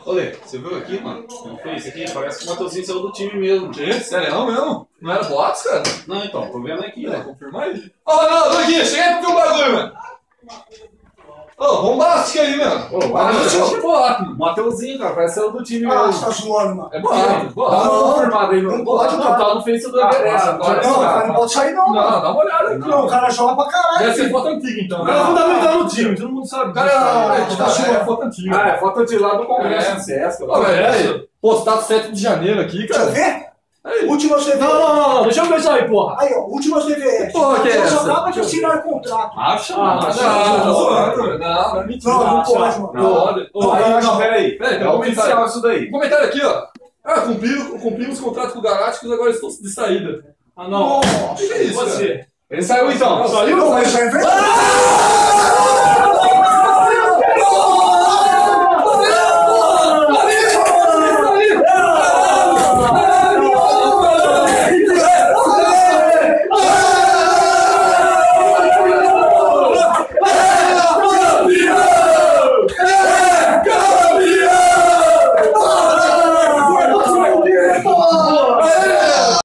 Olha, você viu aqui, mano? Isso aqui parece que o Mateuzinho saiu do time mesmo. Sério mesmo? Não era boatos, cara? Não, então, tô vendo aqui, Vai ó. confirmar aí. Ô, não, Doguinha, chega aí pra ver o bagulho, mano. Ô, bombástico aí, mano. Ô, Acho que é boato, mano. Mateuzinho, cara, parece que saiu do time Ah, mesmo. você tá zoando, mano. É boato, boato. Dá uma confirmada aí, Não pode, não, cara. tá no Face do Everest. Não, cara, não pode sair não, Não, mano. dá uma olhada aqui, Não, o cara joga pra caralho. Deve ser foto antiga, então. O cara fundamental no time, todo mundo sabe. Cara, é foto antiga. Ah, é foto de lá do Congresso É. do CS. Ô, velho, postado 7 de janeiro aqui, Deixa eu cara. ver. Aí. Últimas TVS. Não, deixa eu ver isso aí, porra. Aí, ó, últimas TVS. Porra, que é Eu essa? só acaba de assinar o contrato. Acha, mano. Não, tá zoando, velho. Não, é mentira. Não, não acha. pode, mano. Não, olha. Ô, Aí, não, peraí. Peraí, É oficial isso daí. Comentário aqui, ó. Ah, cumprimos o contrato com o Galácticos, agora estou de saída. Ah, não. Que é isso, Você. cara? Ele saiu então. Não, mas isso é verdade.